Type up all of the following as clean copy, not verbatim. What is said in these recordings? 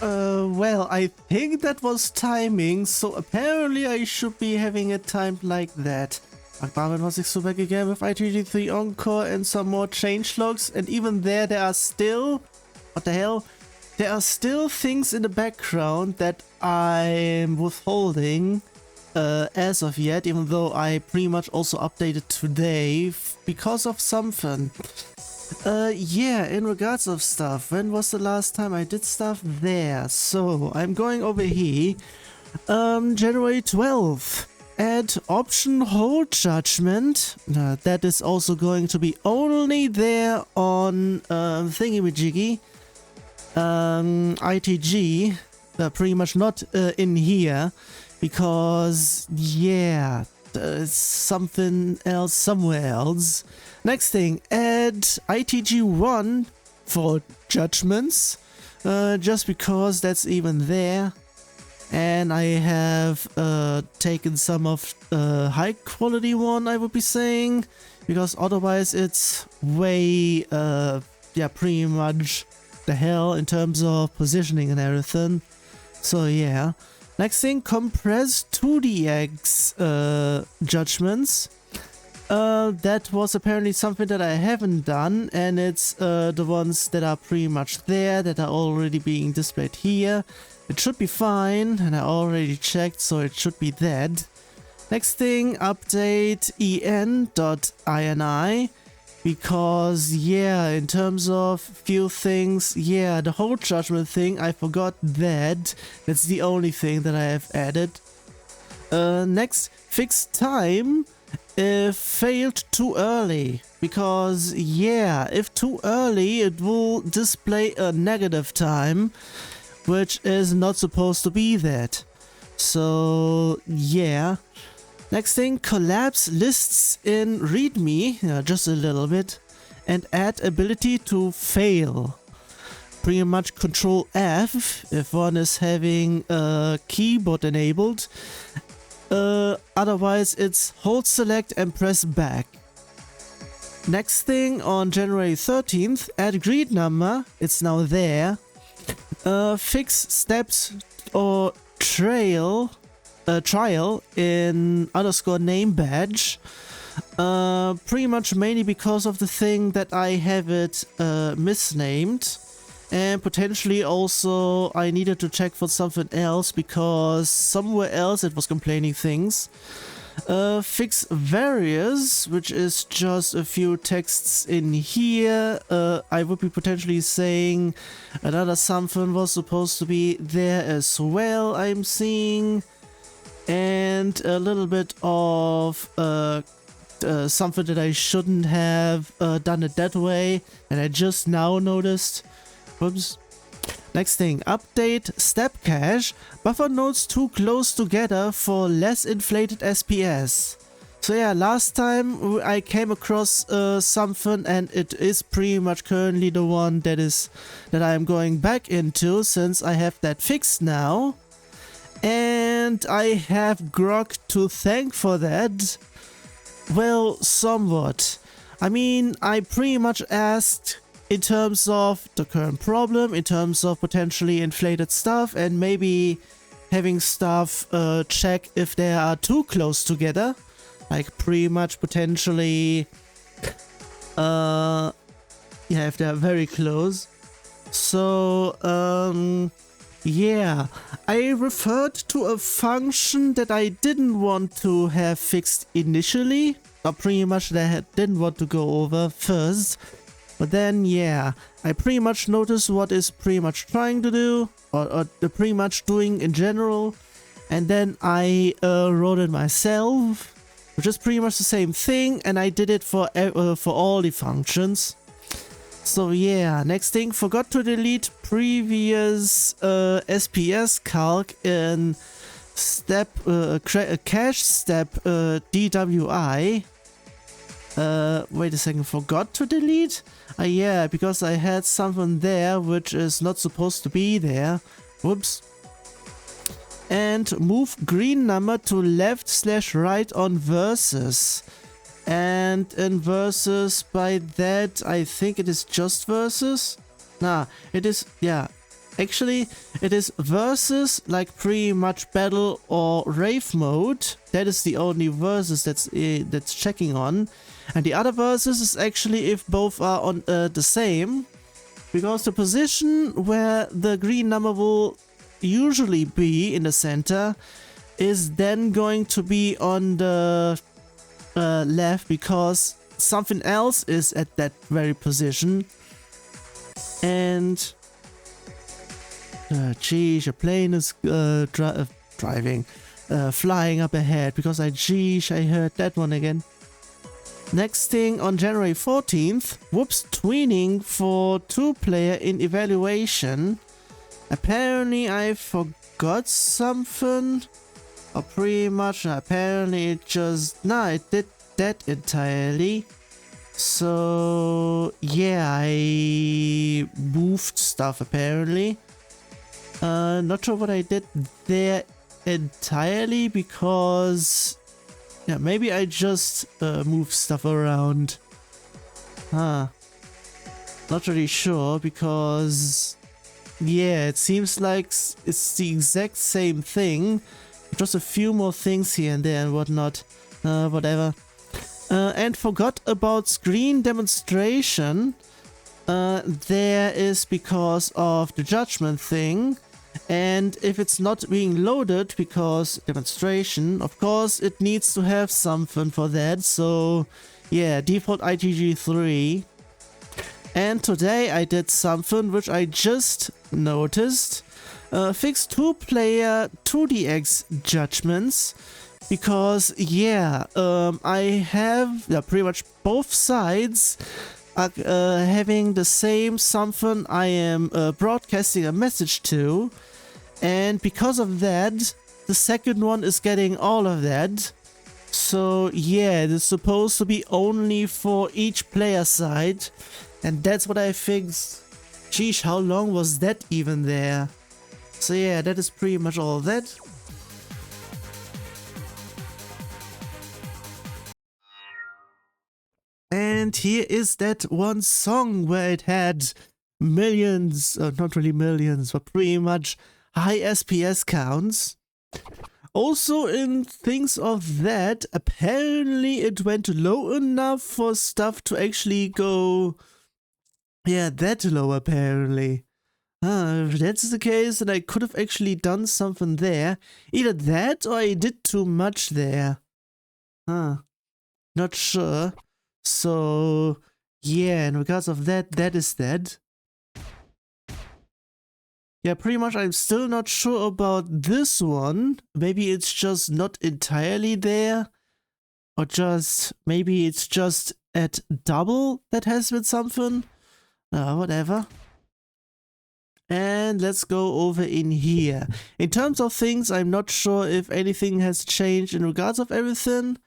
Well, I think that was timing, so apparently I should be having it timed like that. PABAT was back again with ITG3 Encore and some more changelogs, and even there are still... What the hell? There are still things in the background that I'm withholding as of yet, even though I pretty much also updated today because of something. Yeah, in regards of stuff, when was the last time I did stuff? There. So, I'm going over here. January 12th. Add option hold judgment. That is also going to be only there on thingy-majiggy. ITG. Pretty much not in here. Because, yeah, it's something else somewhere else. Next thing, add ITG1 for judgments, just because that's even there. And I have taken some of high quality one, I would be saying, because otherwise it's way, yeah, pretty much the hell in terms of positioning and everything. So yeah. Next thing, compress 2DX judgments. That was apparently something that I haven't done, and it's the ones that are pretty much there, that are already being displayed here. It should be fine, and I already checked, so it should be that. Next thing, update en.ini, because yeah, in terms of few things, yeah, the whole judgment thing, I forgot that. That's the only thing that I have added. Next, fix time. Failed too early, because yeah, if too early it will display a negative time, which is not supposed to be that. So yeah. Next thing, collapse lists in readme, just a little bit, and add ability to fail. Pretty much Control F if one is having a keyboard enabled. Otherwise it's hold select and press back. Next thing, on January 13th, add grid number, it's now there. Fix steps or trial in _name badge. Pretty much mainly because of the thing that I have it misnamed. And potentially also I needed to check for something else, because somewhere else it was complaining things. Fix various, which is just a few texts in here. I would be potentially saying another something was supposed to be there as well, I'm seeing. And a little bit of something that I shouldn't have done it that way, and I just now noticed. Whoops. Next thing, update step cache. Buffer nodes too close together for less inflated SPS. So yeah, last time I came across something, and it is pretty much currently the one that I am going back into, since I have that fixed now. And I have Grog to thank for that. Well, somewhat. I mean, I pretty much asked in terms of the current problem, in terms of potentially inflated stuff, and maybe having stuff check if they are too close together. Like pretty much potentially, yeah, if they are very close. So, yeah, I referred to a function that I didn't want to have fixed initially, or pretty much that I didn't want to go over first. But then, yeah, I pretty much noticed what is pretty much trying to do, or pretty much doing in general, and then I wrote it myself, which is pretty much the same thing, and I did it for all the functions. So yeah, next thing, forgot to delete previous SPS calc in step cache step DWI. Wait a second, forgot to delete? Yeah, because I had something there which is not supposed to be there. Whoops. And move green number to left/right on versus. And in versus, by that, I think it is just versus. Nah, it is, yeah. Actually, it is versus, like pretty much battle or rave mode. That is the only versus that's checking on. And the other versus is actually if both are on the same. Because the position where the green number will usually be in the center is then going to be on the left, because something else is at that very position. And geez, a plane is driving, flying up ahead, because I heard that one again. Next thing, on January 14th, whoops, tweening for 2-player in evaluation. Apparently I forgot something, or pretty much, apparently it just, it did that entirely. So yeah, I moved stuff apparently. Not sure what I did there entirely, because yeah, maybe I just moved stuff around. Not really sure, because yeah, it seems like it's the exact same thing, just a few more things here and there and whatnot. Whatever. And forgot about screen demonstration. There is because of the judgment thing. And if it's not being loaded because demonstration, of course it needs to have something for that. So yeah, default ITG3. And today I did something which I just noticed. Fixed 2-player 2DX judgments. Because yeah, I have pretty much both sides are having the same something I am broadcasting a message to, and because of that, the second one is getting all of that. So yeah, it is supposed to be only for each player side, and that's what I fixed. Sheesh, how long was that even there? So yeah, that is pretty much all of that. And here is that one song where it had millions, not really millions, but pretty much high SPS counts. Also, in things of that, apparently it went low enough for stuff to actually go, yeah, that low apparently. If that's the case, then I could have actually done something there. Either that or I did too much there. Not sure. So yeah, in regards of that, that is that. Yeah, pretty much I'm still not sure about this one. Maybe it's just not entirely there. Or just, maybe it's just at double that has been something. Whatever. And let's go over in here. In terms of things, I'm not sure if anything has changed in regards of everything.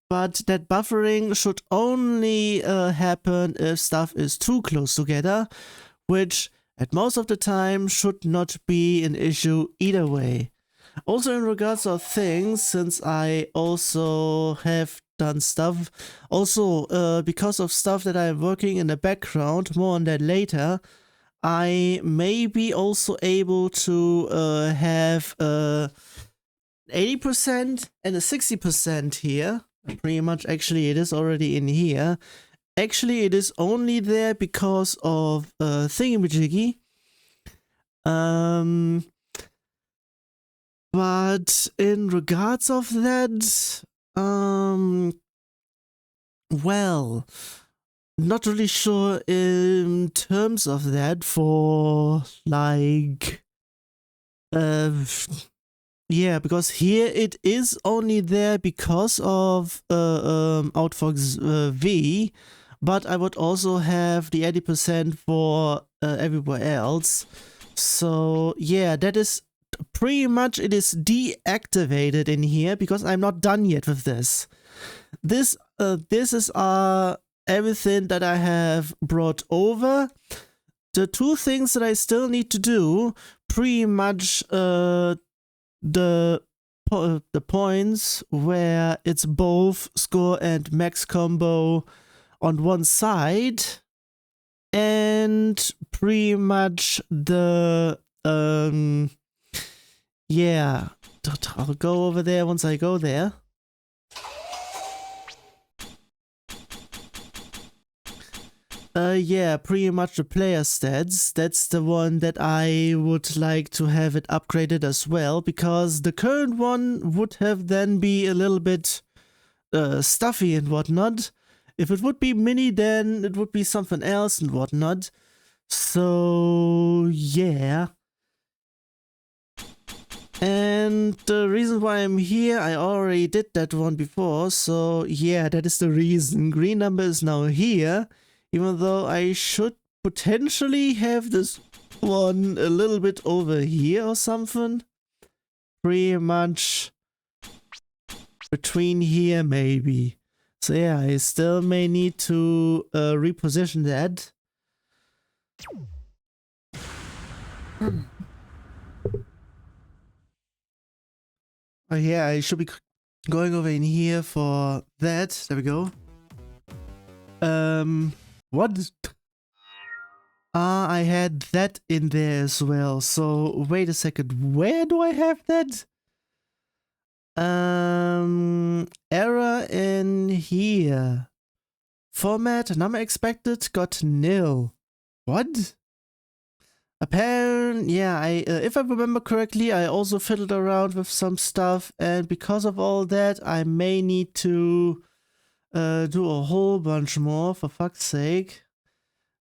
But that buffering should only happen if stuff is too close together, which at most of the time should not be an issue either way. Also in regards of things, since I also have done stuff, also because of stuff that I'm working in the background, more on that later, I may be also able to have 80% and a 60% here. Pretty much, actually, it is already in here. Actually, it is only there because of thingamajiggy. But in regards of that, well, not really sure in terms of that for like, yeah, because here it is only there because of Outfox V, but I would also have the 80% for everywhere else. So yeah, that is pretty much, it is deactivated in here because I'm not done yet with this. This is everything that I have brought over. The two things that I still need to do, pretty much the points where it's both score and max combo on one side, and pretty much the Yeah, I'll go over there once I go there. Yeah, pretty much the player stats. That's the one that I would like to have it upgraded as well, because the current one would have then be a little bit stuffy and whatnot. If it would be mini, then it would be something else and whatnot. So, yeah. And the reason why I'm here, I already did that one before, so yeah, that is the reason. Green number is now here, even though I should potentially have this one a little bit over here or something. Pretty much between here maybe. So yeah, I still may need to reposition that. Oh yeah, I should be going over in here for that. There we go. What? Ah, I had that in there as well. So wait a second, where do I have that? Error in here. Format, number expected, got nil. What? Apparently, yeah, if I remember correctly, I also fiddled around with some stuff, and because of all that, I may need to do a whole bunch more, for fuck's sake.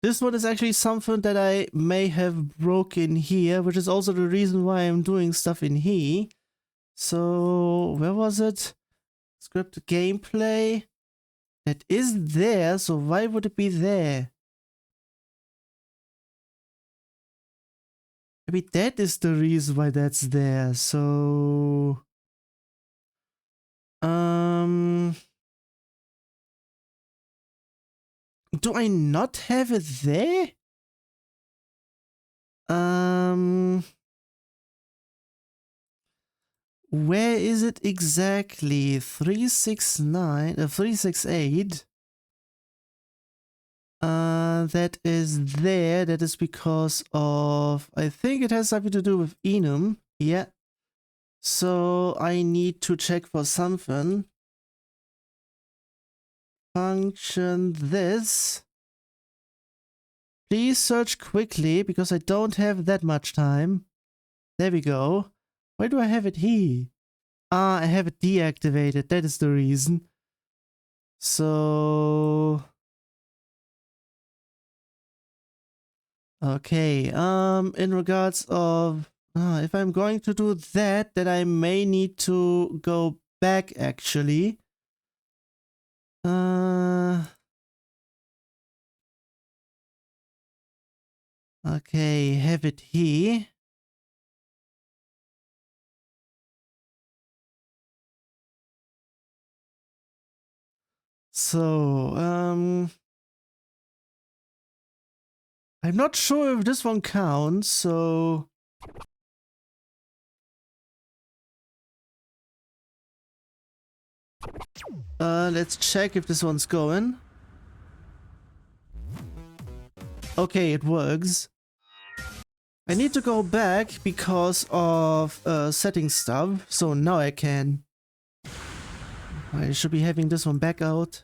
This one is actually something that I may have broken here, which is also the reason why I'm doing stuff in here. So, where was it? Script gameplay. That is there, so why would it be there? Maybe that is the reason why that's there, so... Do I not have it there? Where is it exactly? 369, 368. That is there. That is because of, I think it has something to do with enum. Yeah. So I need to check for something. Function this. Please search quickly because I don't have that much time. There we go. Why do I have it here? Ah, I have it deactivated. That is the reason. So... Okay, in regards of... if I'm going to do that, then I may need to go back, actually. Okay, have it here. So, I'm not sure if this one counts, so... let's check if this one's going. Okay, it works. I need to go back because of setting stuff, so now I can. I should be having this one back out.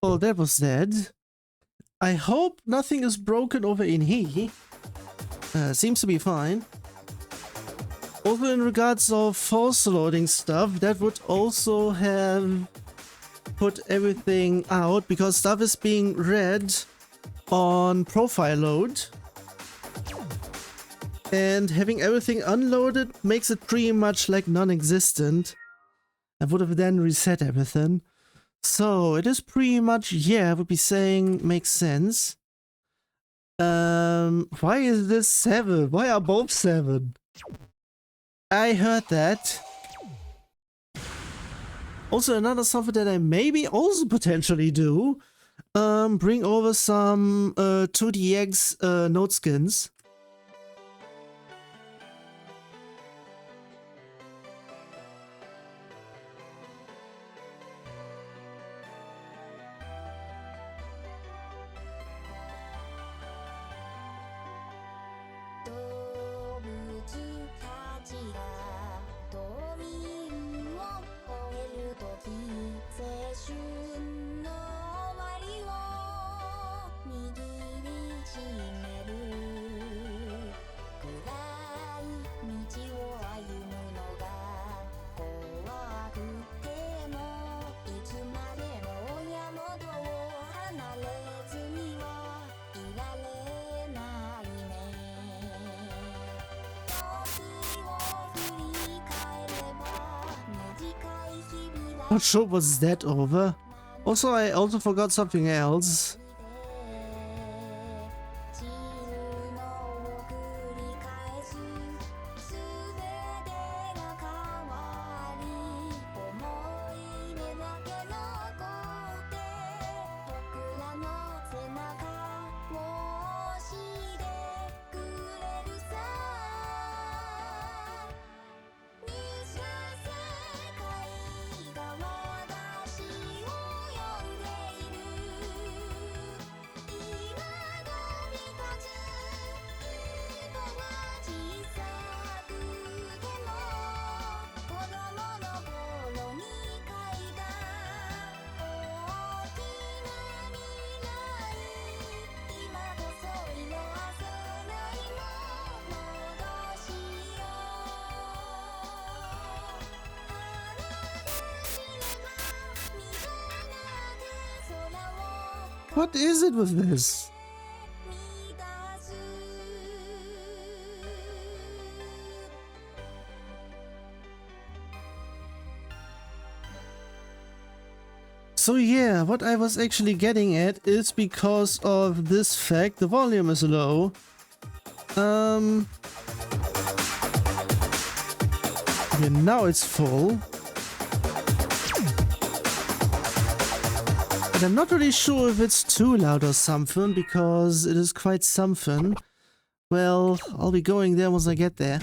Well, that was that. I hope nothing is broken over in here. Seems to be fine. Also in regards of force loading stuff, that would also have put everything out because stuff is being read on profile load. And having everything unloaded makes it pretty much like non-existent. I would have then reset everything. So it is pretty much, yeah, I would be saying makes sense. Why is this 7? Why are both 7? I heard that. Also another something that I maybe also potentially do. Bring over some 2DX node skins. Not sure what's that over. Also, I also forgot something else. What is it with this? So yeah, what I was actually getting at is because of this fact, the volume is low. Okay, now it's full. But I'm not really sure if it's too loud or something, because it is quite something. Well, I'll be going there once I get there.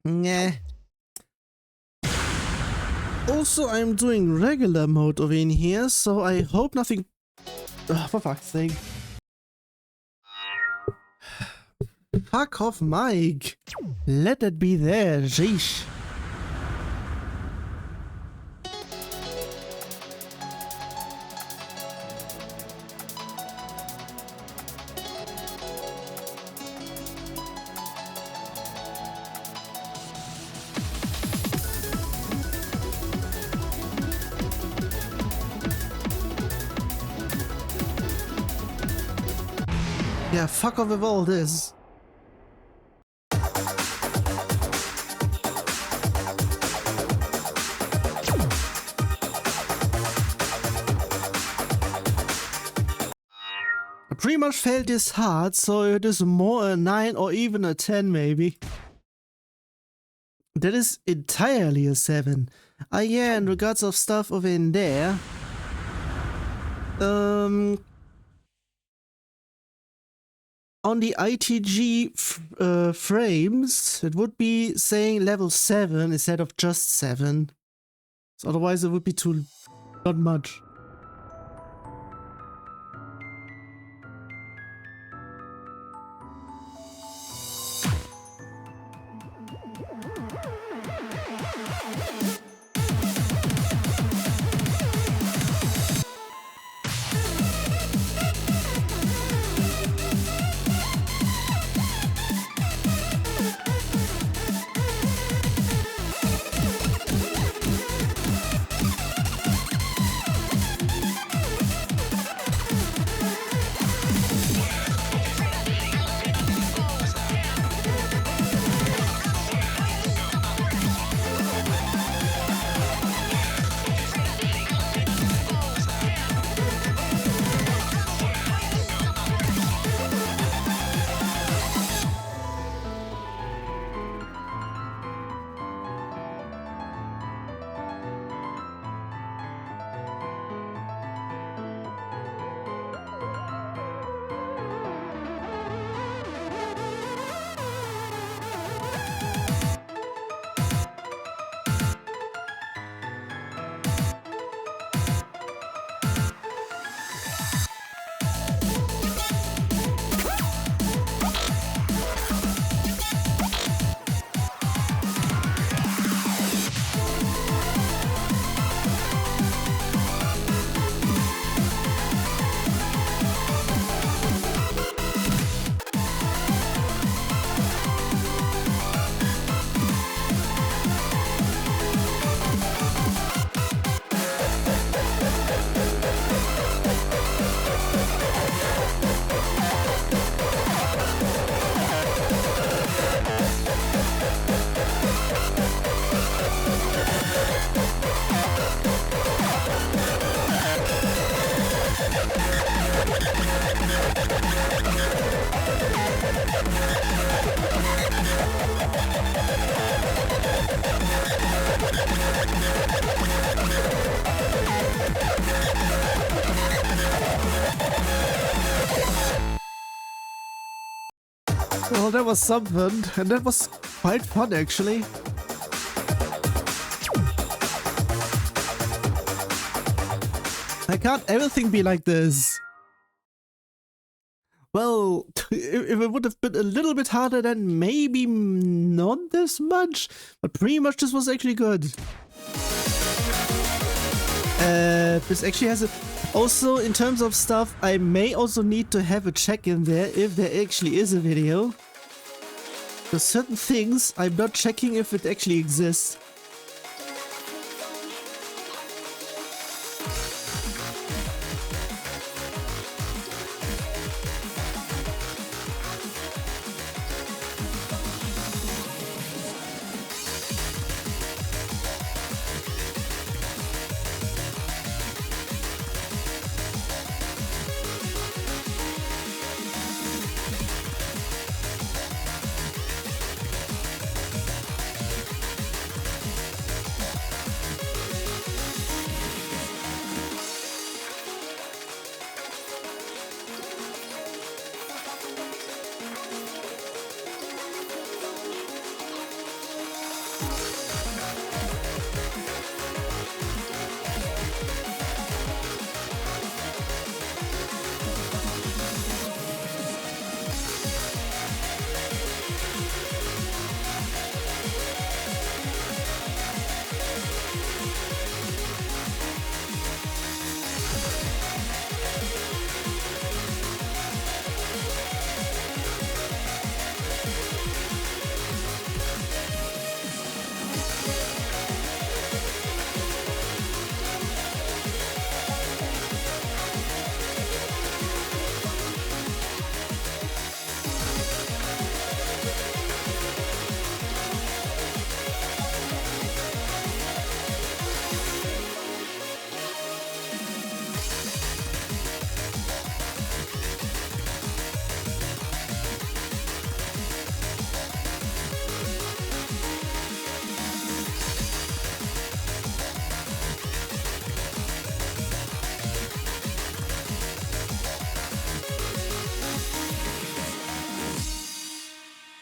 Nah. Also, I'm doing regular mode over in here, so I hope nothing... for fuck's sake. Fuck off, Mike. Let it be there, sheesh. Yeah, fuck off with all this. I pretty much failed this hard, so it is more a 9 or even a 10 maybe. That is entirely a 7. Yeah, in regards of stuff over in there. On the ITG frames, it would be saying level 7 instead of just 7. So otherwise it would be too... not much. Well, that was something, and that was quite fun actually. Why can't everything be like this? Well, if it would have been a little bit harder, then maybe not this much, but pretty much this was actually good. This actually has a... Also, in terms of stuff, I may also need to have a check in there if there actually is a video. There's certain things I'm not checking if it actually exists.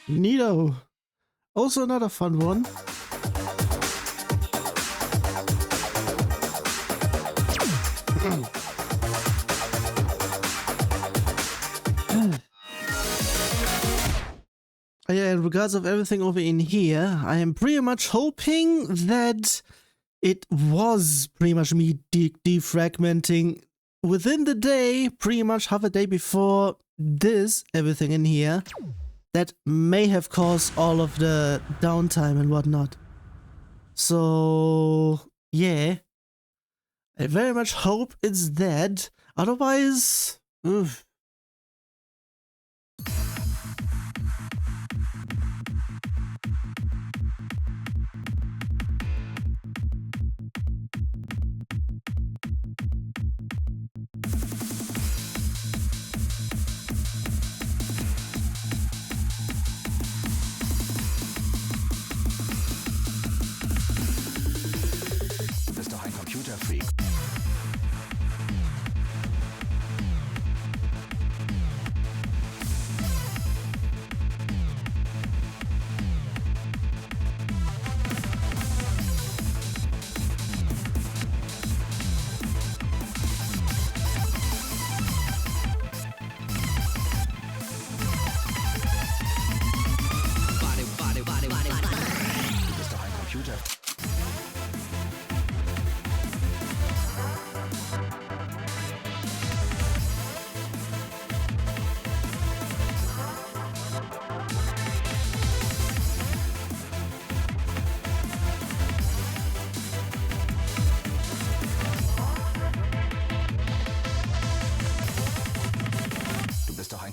Neato. Also another fun one. Yeah, in regards of everything over in here, I am pretty much hoping that it was pretty much me defragmenting within the day, pretty much half a day before this, everything in here, that may have caused all of the downtime and whatnot. So, yeah, I very much hope it's that. Otherwise, oof.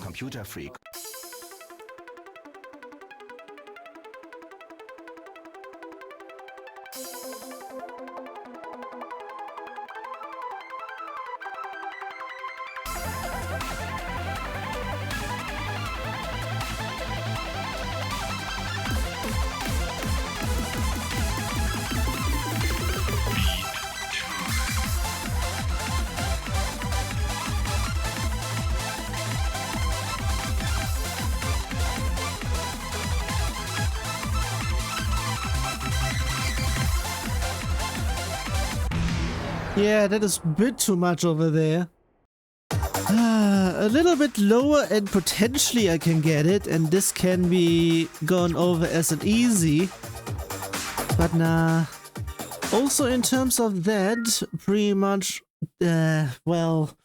Computerfreak. Yeah, that is a bit too much over there. A little bit lower and potentially I can get it, and this can be gone over as an easy. But nah. Also in terms of that, pretty much, well,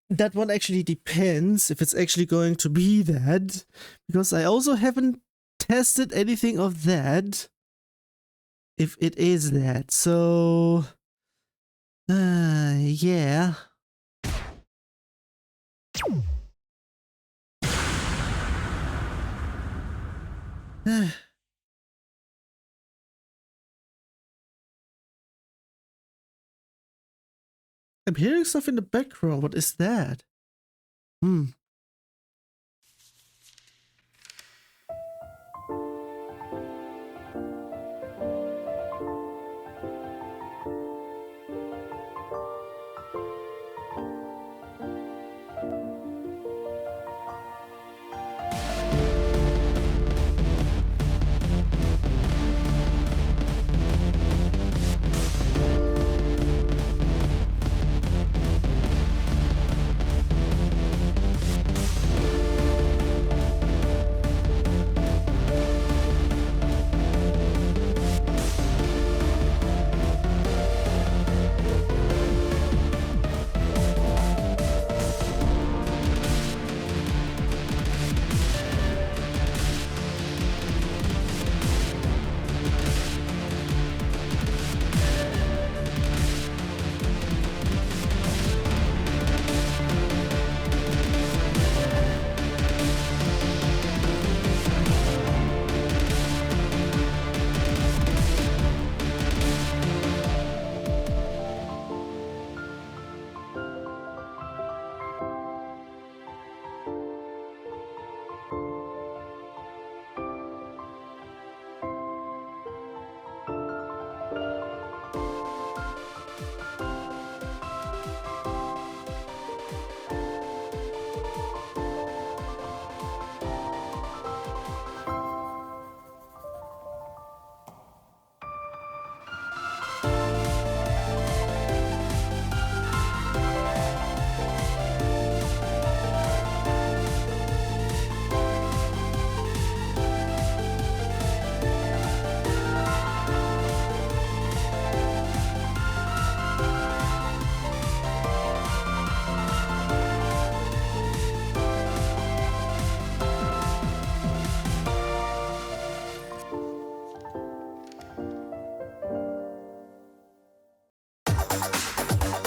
that one actually depends if it's actually going to be that. Because I also haven't tested anything of that. If it is that, so... yeah. I'm hearing stuff in the background. What is that?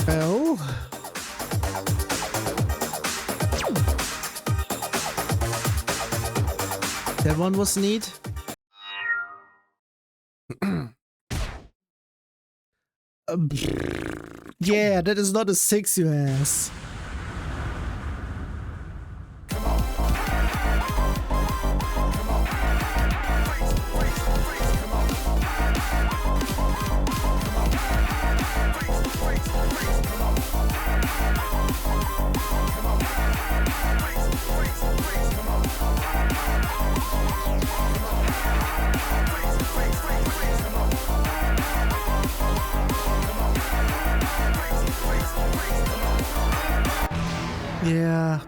Well. That one was neat. Yeah, that is not a 6, you ass. Yeah.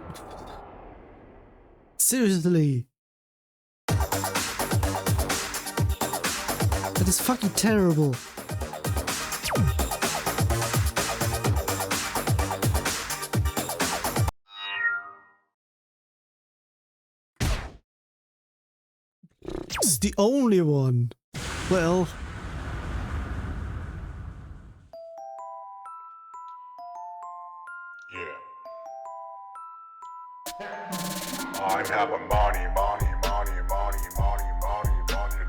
Seriously. That is fucking terrible. It's the only one. Well. I have a money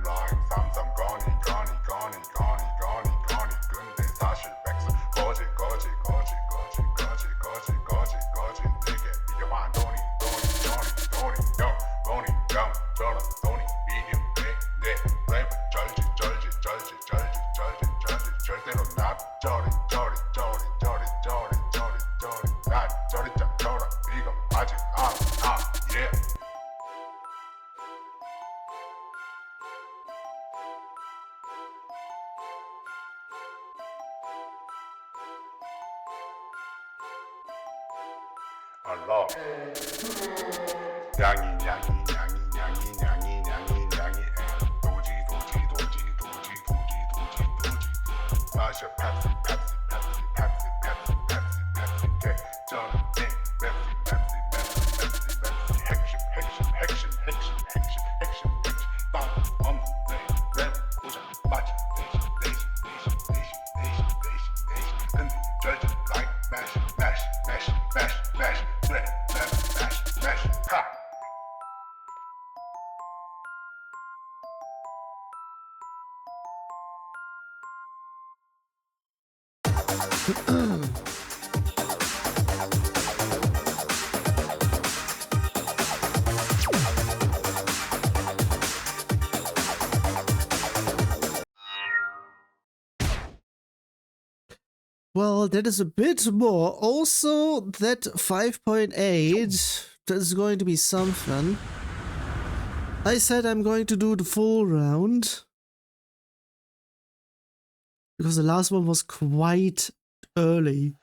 line. 삼삼 거니. 근데 사실 백수 거지. 되게 비교한 돈이 돈이 비디오 내 랩은 절대로 나 저리 나 저리 이거 아직 yeah. 알라 냥이 도지 마셔 펩시 개쩌는 핵심 빵 없네 랩 고장 맞지 내시 근데 절대 like mash 랩 하 Well, that is a bit more. Also, that 5.8, that is going to be something. I said I'm going to do the full round. Because the last one was quite early.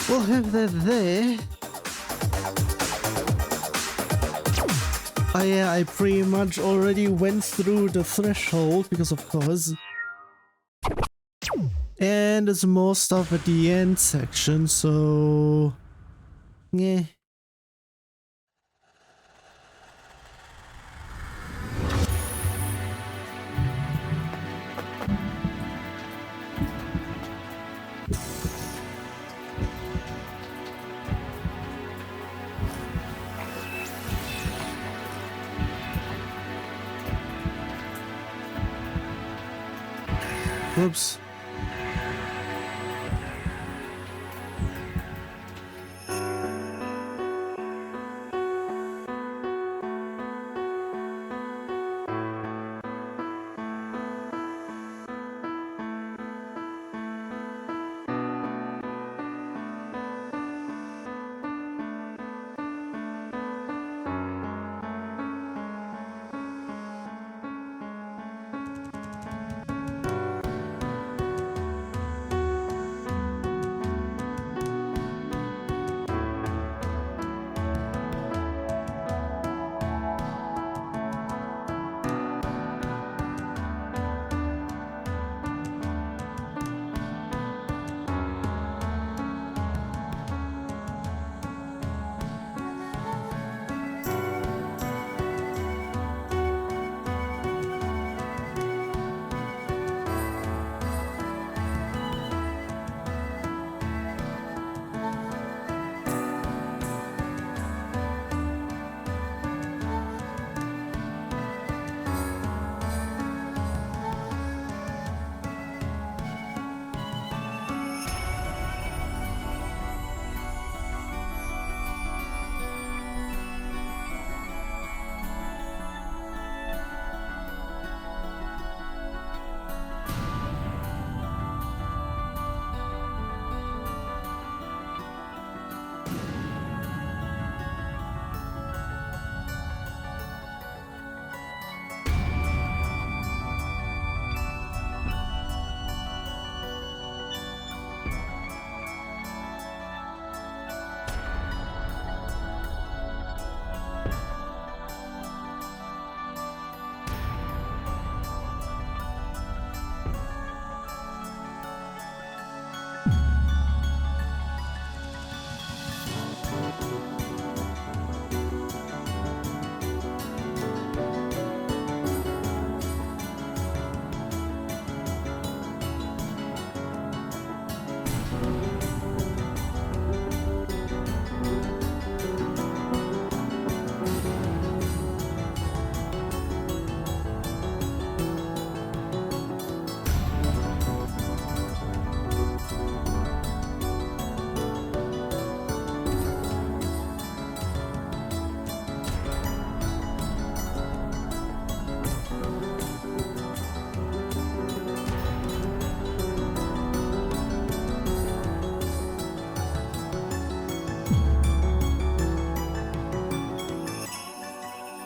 We'll have that there. Oh yeah, I pretty much already went through the threshold, because of course. And there's more stuff at the end section, so... yeah. Whoops.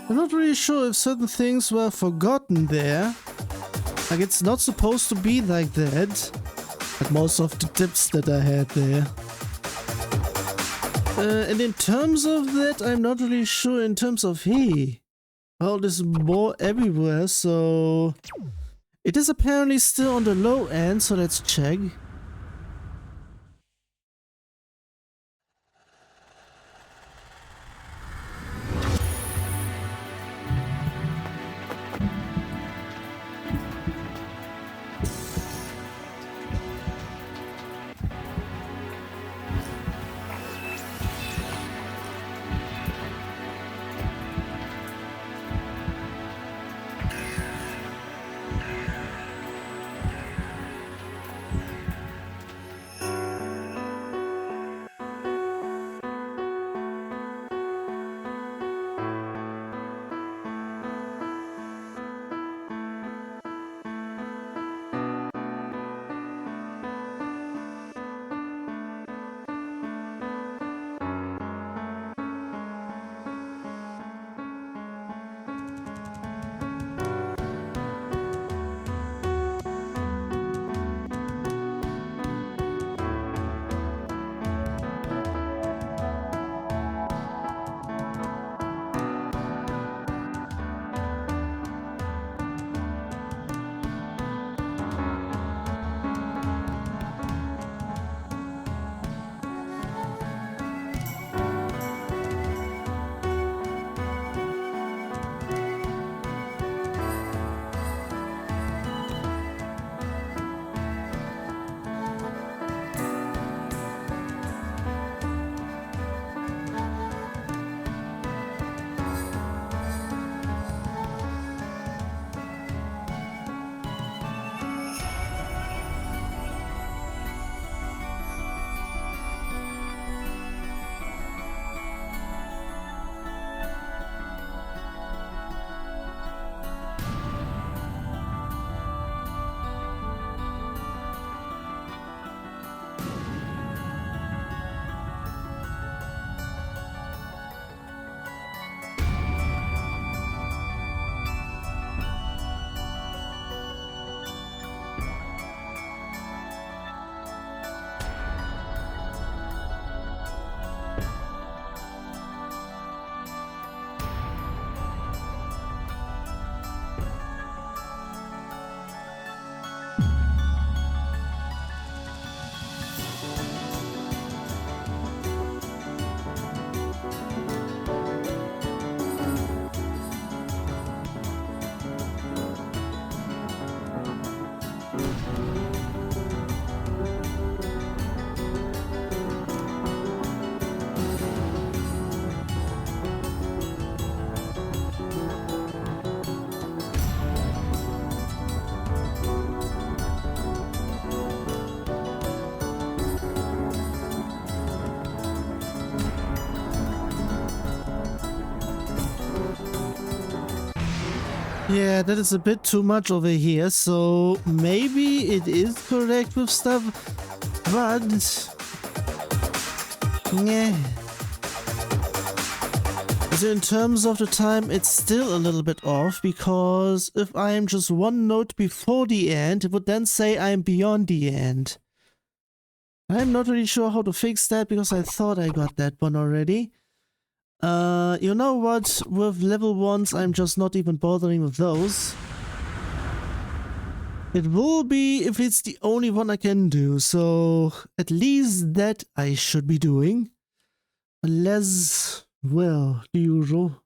I'm not really sure if certain things were forgotten there. Like, it's not supposed to be like that. Like most of the tips that I had there. And in terms of that, I'm not really sure in terms of hey. Well, there's more everywhere, so... It is apparently still on the low end, so let's check. Yeah, that is a bit too much over here, so maybe it is correct with stuff, but... yeah. So in terms of the time, it's still a little bit off, because if I am just one note before the end, it would then say I'm beyond the end. I'm not really sure how to fix that, because I thought I got that one already. You know what? With level 1s, I'm just not even bothering with those. It will be if it's the only one I can do, so at least that I should be doing. Unless, well, the usual.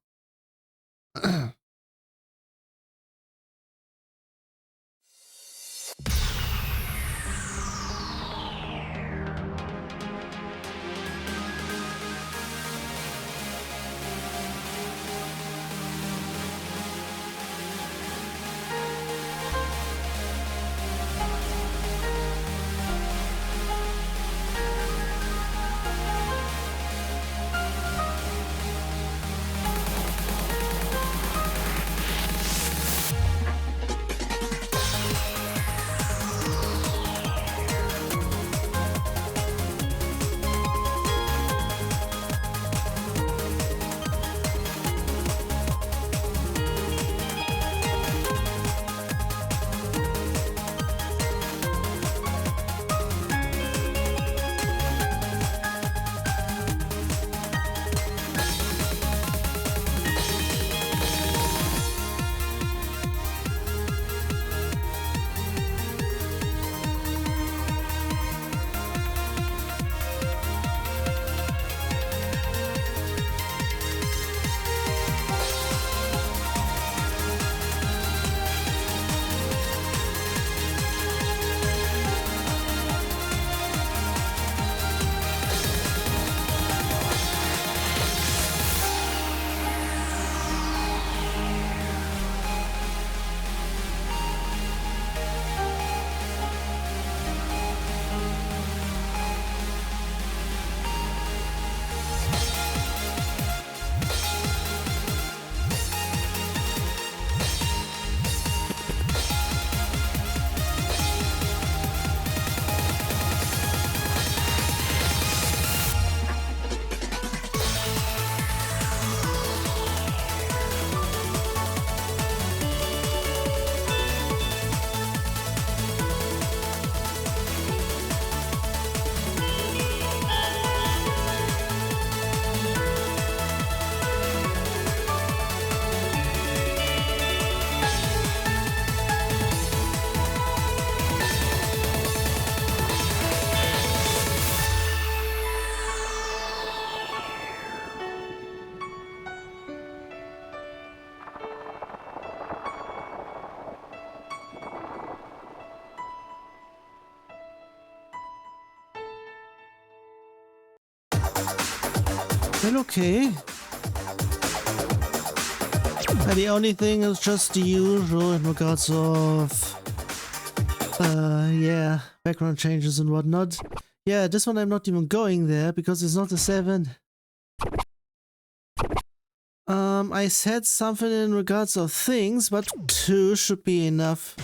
Well, okay. And the only thing is just the usual in regards of, yeah, background changes and whatnot. Yeah, this one I'm not even going there because it's not a 7. I said something in regards of things, but 2 should be enough.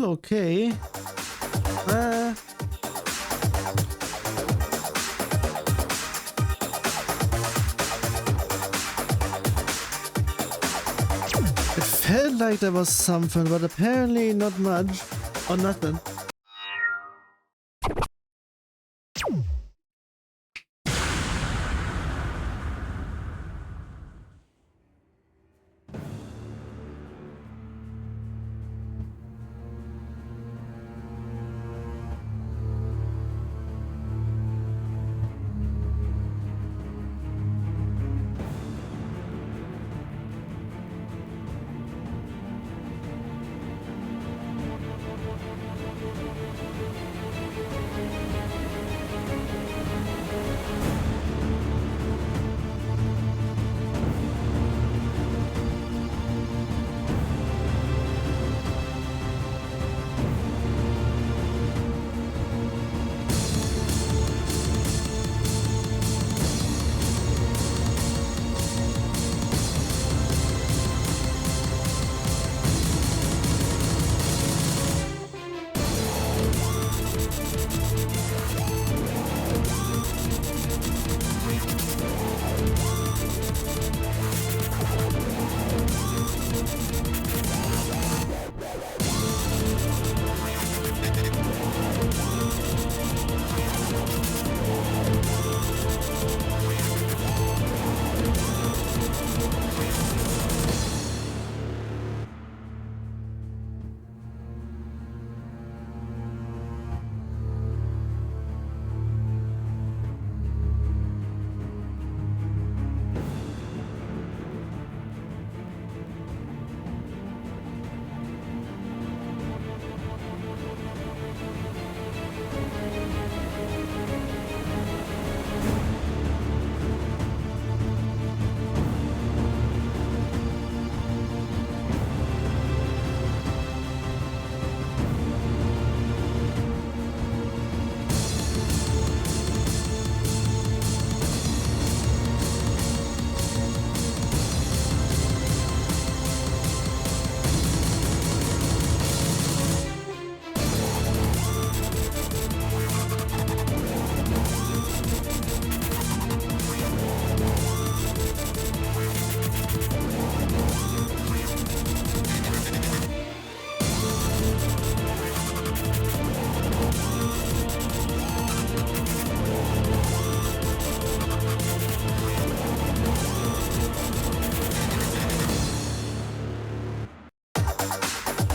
Well, okay. It felt like there was something, but apparently not much. Or nothing.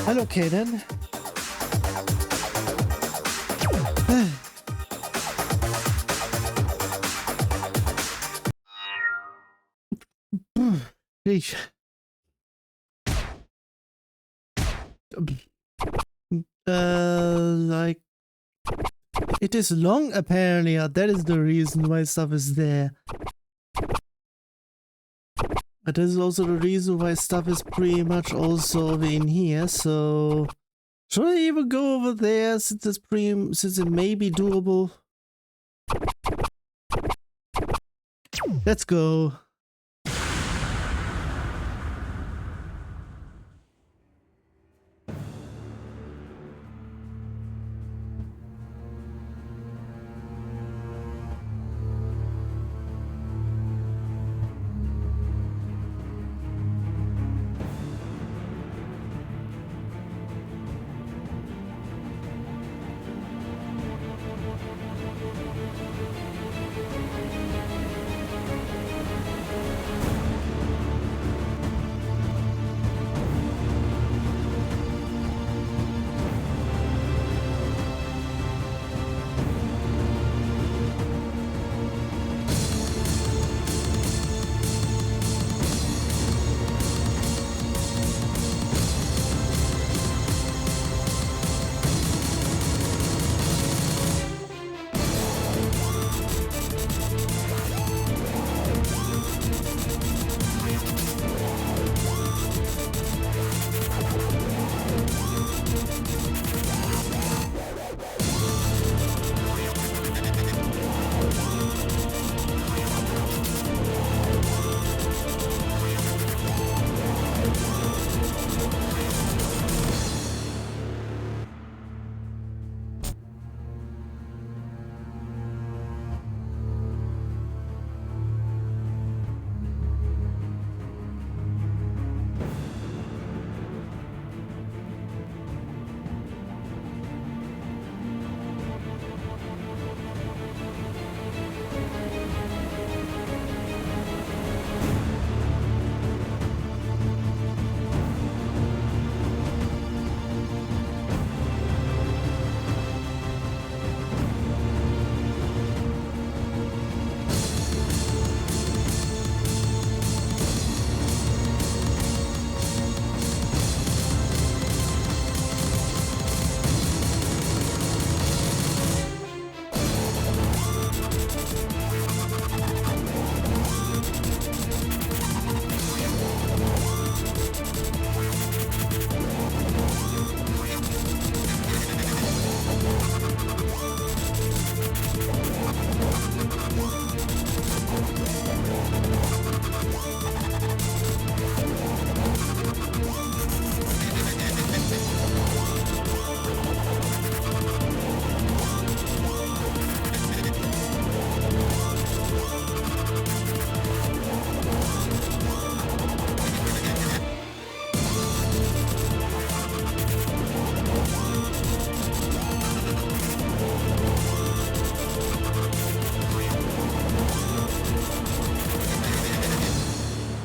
Well, okay then. Ich. Like it is long apparently. That is the reason why stuff is there. But this is also the reason why stuff is pretty much also over in here, so should I even go over there since it may be doable? Let's go.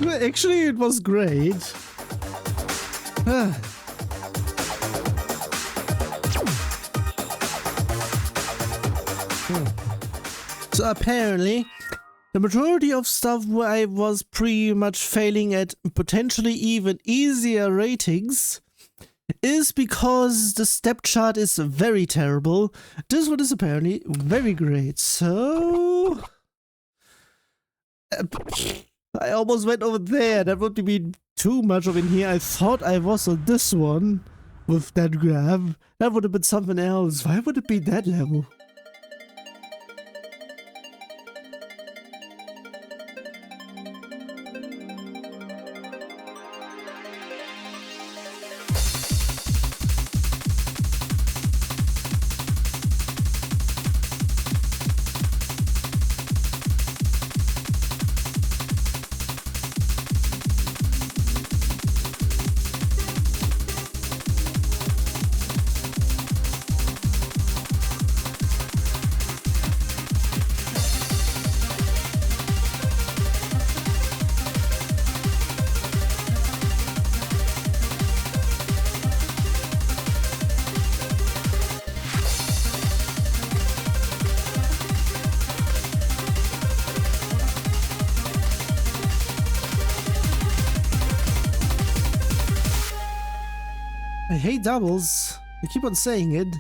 Actually, it was great. So apparently, the majority of stuff where I was pretty much failing at potentially even easier ratings is because the step chart is very terrible. This one is apparently very great. So I almost went over there. That would be too much of in here. I thought I was on this one with that grab. That would have been something else. Why would it be that level? I hate doubles. I keep on saying it.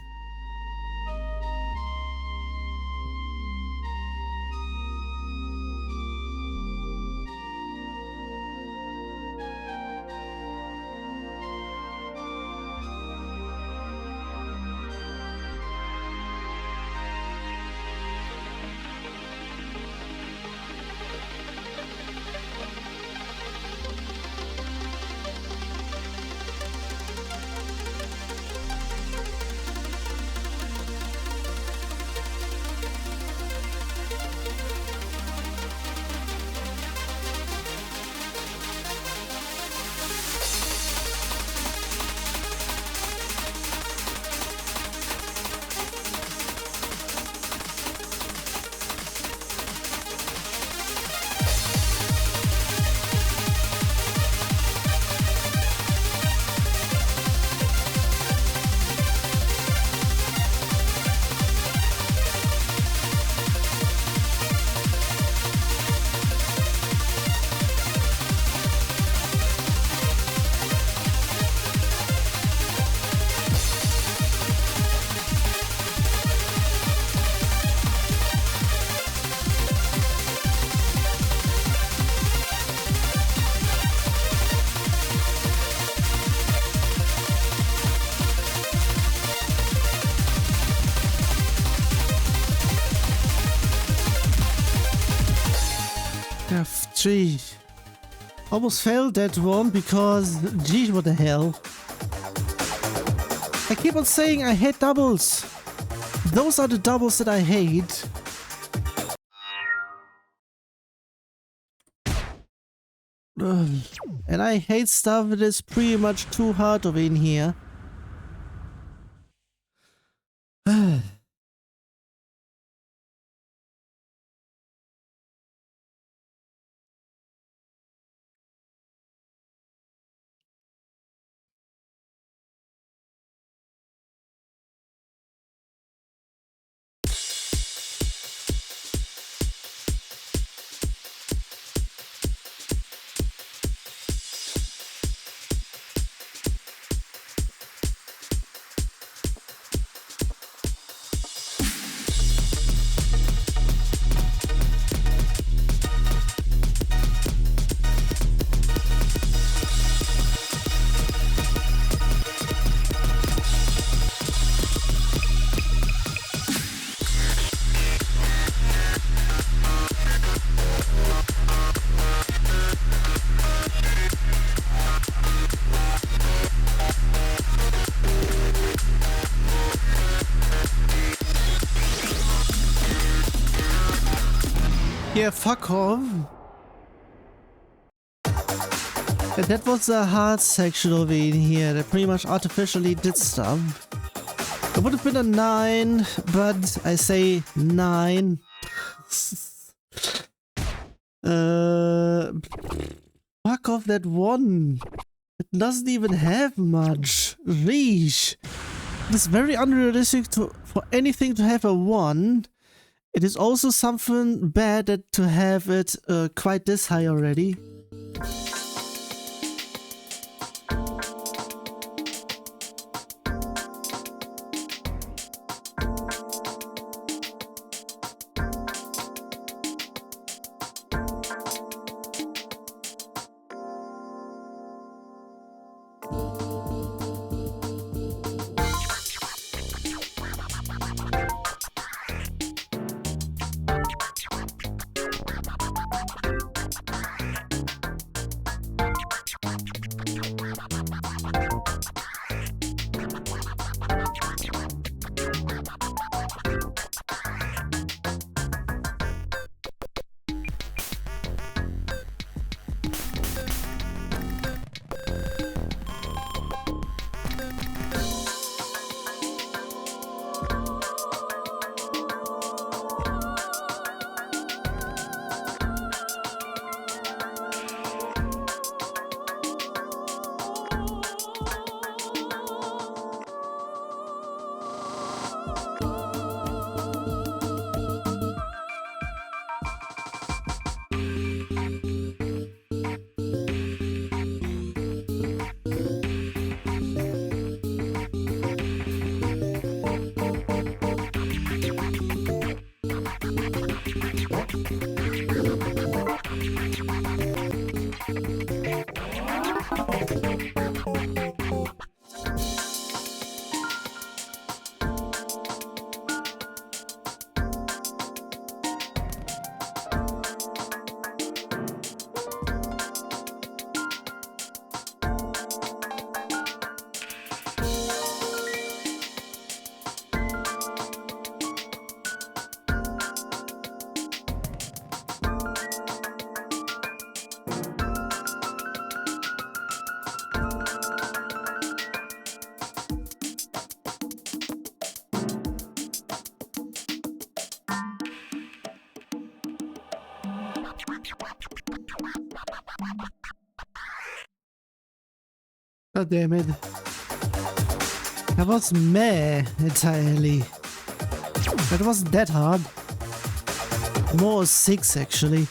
Gee, almost failed that one because, gee, what the hell. I keep on saying I hate doubles. Those are the doubles that I hate. Ugh. And I hate stuff that is pretty much too hard to win here. Yeah, fuck off. And that was a hard section over in here that pretty much artificially did stuff. It would have been a 9, but I say 9. fuck off that one. It doesn't even have much. Sheesh. It's very unrealistic for anything to have a 1. It is also something bad that to have it quite this high already. God damn it. That was meh entirely. That wasn't that hard. More 6 actually.